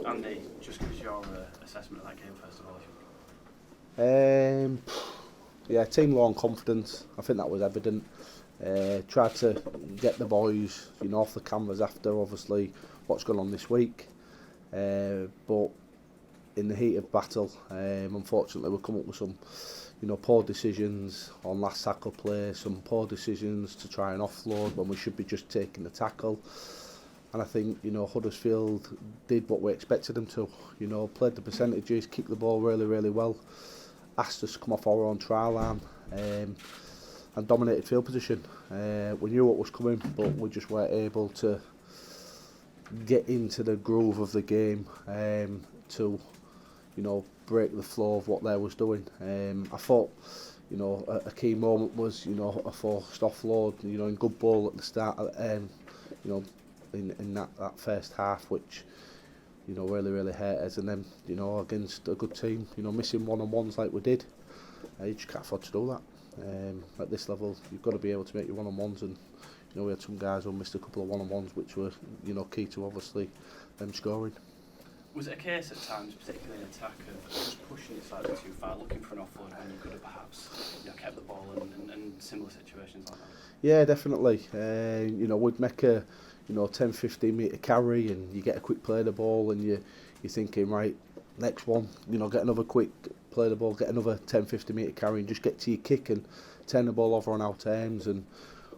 Andy, just give us your assessment of that game first of all. Yeah, team low on confidence. I think that was evident. Tried to get the boys, off the canvas after obviously what's gone on this week. But in the heat of battle, unfortunately, we come up with some, poor decisions on last tackle play, some poor decisions to try and offload when we should be just taking the tackle. And I think, Huddersfield did what we expected them to. Played the percentages, kicked the ball really, really well, asked us to come off our own try line, and dominated field position. We knew what was coming, but we just weren't able to get into the groove of the game to, break the flow of what they was doing. I thought, a key moment was, a forced offload, in good ball at the start, in that first half, which really, really hurt us. And then, against a good team, missing one-on-ones like we did, you just can't afford to do that. At this level, you've got to be able to make your one-on-ones, and we had some guys who missed a couple of one-on-ones, which were key to obviously them scoring. Was it a case at times, particularly in attack, of just pushing it slightly too far, looking for an offload when you could have perhaps kept the ball and similar situations like that? Yeah, definitely. We'd make a 10-15 metre carry, and you get a quick play the ball, and you're thinking, right, next one, get another quick play the ball, get another 10-50 metre carry, and just get to your kick and turn the ball over on our terms. And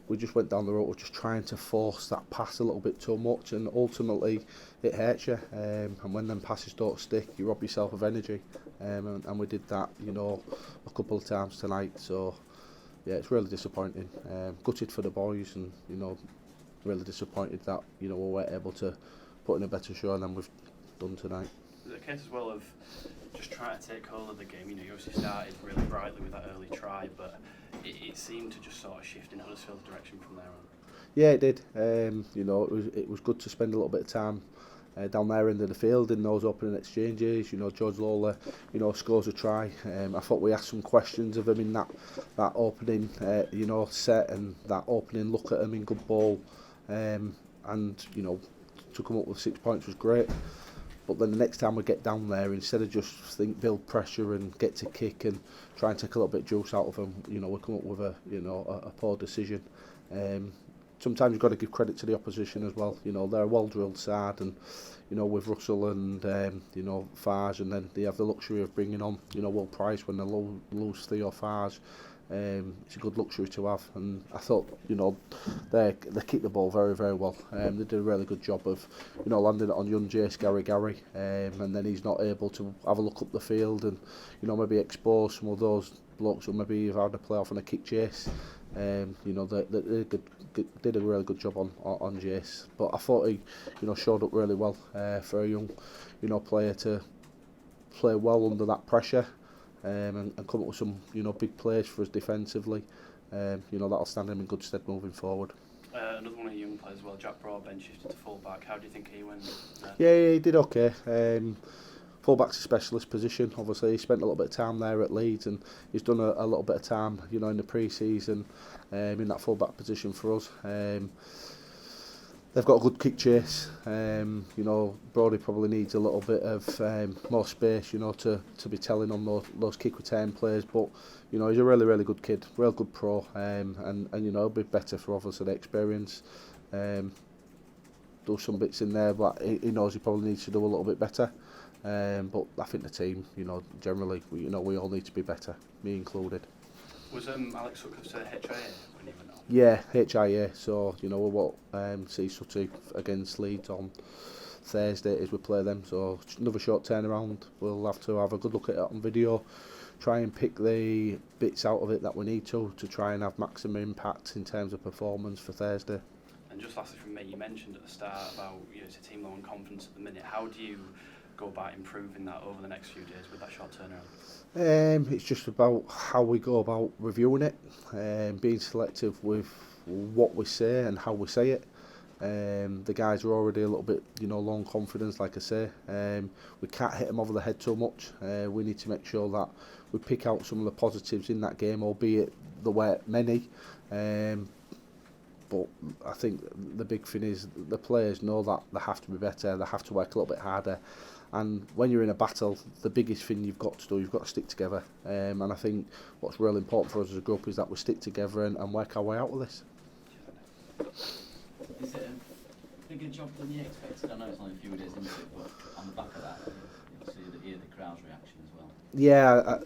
we just went down the road just trying to force that pass a little bit too much, and ultimately it hurts you. And when them passes don't stick, you rob yourself of energy. And we did that, a couple of times tonight. So yeah, it's really disappointing. Gutted for the boys, and really disappointed that we weren't able to put in a better show than we've done tonight. Was it a case as well of just trying to take hold of the game? You obviously started really brightly with that early try, but it seemed to just sort of shift in Huddersfield's direction from there on. Yeah, it did. It was good to spend a little bit of time down there end of the field in those opening exchanges. George Lawler, scores a try. I thought we asked some questions of him in that opening, set, and that opening look at him in good ball. And to come up with 6 points was great. But then the next time we get down there, instead of just build pressure and get to kick and try and take a little bit of juice out of them, we come up with a poor decision. Sometimes you've got to give credit to the opposition as well. They're a well-drilled side, and with Russell and Farge, and then they have the luxury of bringing on Will Price when they lose Theo Farge. It's a good luxury to have, and I thought they kicked the ball very, very well. They did a really good job of landing it on young Jace Gary, and then he's not able to have a look up the field and maybe expose some of those blokes who maybe have had a play off on a kick chase. They did a really good job on Jace, but I thought he showed up really well for a young player to play well under that pressure. And come up with some big plays for us defensively. That'll stand him in good stead moving forward. Another one of the young players as well, Jack Baldwin, shifted to full back. How do you think he went there? Yeah, he did okay. Full back's a specialist position. Obviously, he spent a little bit of time there at Leeds, and he's done a little bit of time, in the pre-season, in that full back position for us. They've got a good kick chase. Brody probably needs a little bit of more space, to be telling on those kick return plays. But he's a really, really good kid, real good pro, and it'll be better for obviously the experience. Do some bits in there, but he knows he probably needs to do a little bit better. But I think the team, generally, we all need to be better, me included. Was Alex Sutcliffe to HIA when he went on? Yeah, HIA. So we'll see Sutty against Leeds on Thursday as we play them. So another short turnaround. We'll have to have a good look at it on video, try and pick the bits out of it that we need to try and have maximum impact in terms of performance for Thursday. And just lastly from me, you mentioned at the start about it's a team low on confidence at the minute. How do you go about improving that over the next few days with that short turnaround? It's just about how we go about reviewing it, being selective with what we say and how we say it. The guys are already a little bit, low on confidence, like I say. We can't hit them over the head too much. We need to make sure that we pick out some of the positives in that game, albeit there weren't many. But but I think the big thing is the players know that they have to be better, they have to work a little bit harder, and when you're in a battle, the biggest thing you've got to do, you've got to stick together, and I think what's really important for us as a group is that we stick together and work our way out of this. Is it a bigger job than you expected? I know it's only a few days into it, but on the back of that, you see the crowd's reaction as well. Yeah,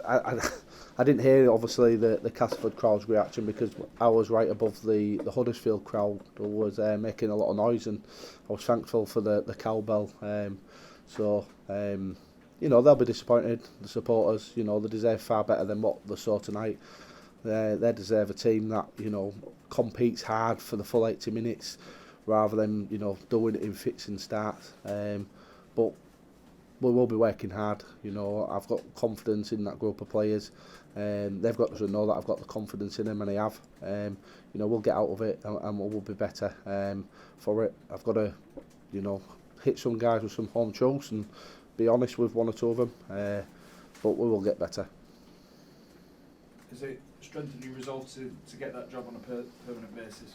I didn't hear obviously the Castleford crowd's reaction because I was right above the Huddersfield crowd who was making a lot of noise, and I was thankful for the cowbell. You know, they'll be disappointed, the supporters. You know, they deserve far better than what they saw tonight. They deserve a team that, you know, competes hard for the full 80 minutes rather than, you know, doing it in fits and starts. But we will be working hard. You know, I've got confidence in that group of players. They've got to know that I've got the confidence in them, and I have. You know, we'll get out of it and we'll be better for it. I've got to, you know, hit some guys with some home truths and be honest with one or two of them. But we will get better. Is it strengthen your resolve to get that job on a permanent basis?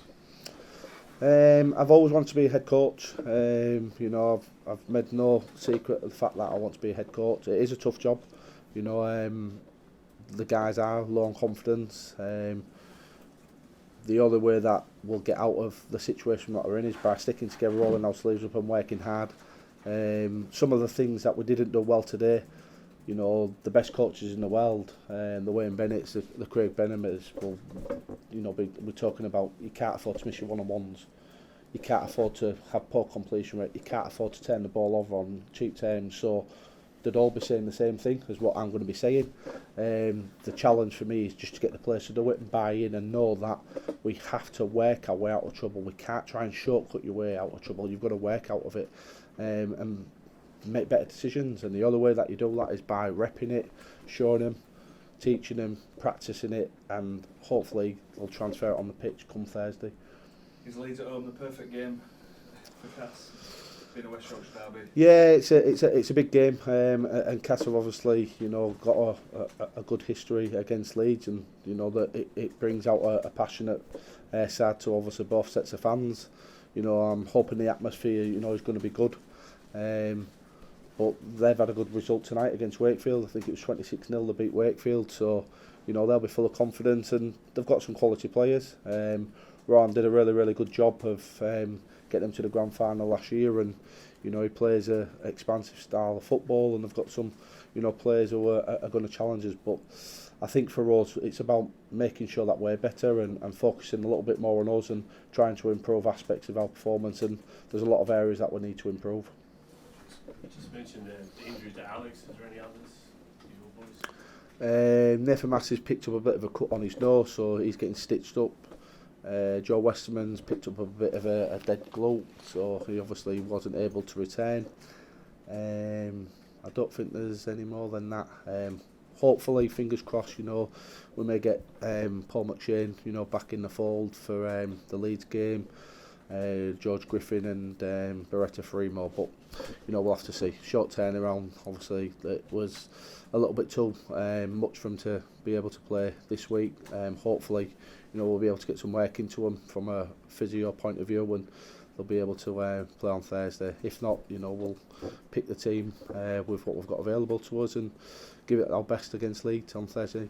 I've always wanted to be a head coach. You know, I've made no secret of the fact that I want to be a head coach. It is a tough job. You know, the guys are low on confidence. The only way that we'll get out of the situation that we're in is by sticking together, rolling our sleeves up and working hard. Some of the things that we didn't do well today, you know, the best coaches in the world, the Wayne Bennett's, the Craig Benhamers, will, you know, we're talking about you can't afford to miss your one-on-ones, you can't afford to have poor completion rate, you can't afford to turn the ball over on cheap terms. So they'd all be saying the same thing as what I'm going to be saying. The challenge for me is just to get the players to do it and buy in and know that we have to work our way out of trouble. We can't try and shortcut your way out of trouble. You've got to work out of it and make better decisions. And the other way that you do that is by repping it, showing them, teaching them, practicing it, and hopefully they'll transfer it on the pitch come Thursday. Is Leeds at home the perfect game for Cass? Being a West Yorkshire derby. Yeah, it's a big game, and Cass have obviously, you know, got a good history against Leeds, and you know that it brings out a passionate side to obviously both sets of fans. You know, I'm hoping the atmosphere, you know, is going to be good. But they've had a good result tonight against Wakefield. I think it was 26-0 they beat Wakefield, so you know they'll be full of confidence, and they've got some quality players. Ron did a really good job of getting them to the grand final last year, and you know he plays a expansive style of football, and they've got some, you know, players who are going to challenge us. But I think for us it's about making sure that we're better and focusing a little bit more on us and trying to improve aspects of our performance, and there's a lot of areas that we need to improve. You just mentioned the injuries to Alex. Is there any others? Nathan Massey's picked up a bit of a cut on his nose, so he's getting stitched up. Joe Westerman's picked up a bit of a dead glute, so he obviously wasn't able to return. I don't think there's any more than that. Hopefully, fingers crossed, you know, we may get Paul McShane, you know, back in the fold for the Leeds game. George Griffin and Beretta Freemore, but you know we'll have to see. Short turnaround, obviously it was a little bit too much for him to be able to play this week. Hopefully, you know we'll be able to get some work into him from a physio point of view, and they'll be able to play on Thursday. If not, you know we'll pick the team with what we've got available to us and give it our best against Leeds on Thursday.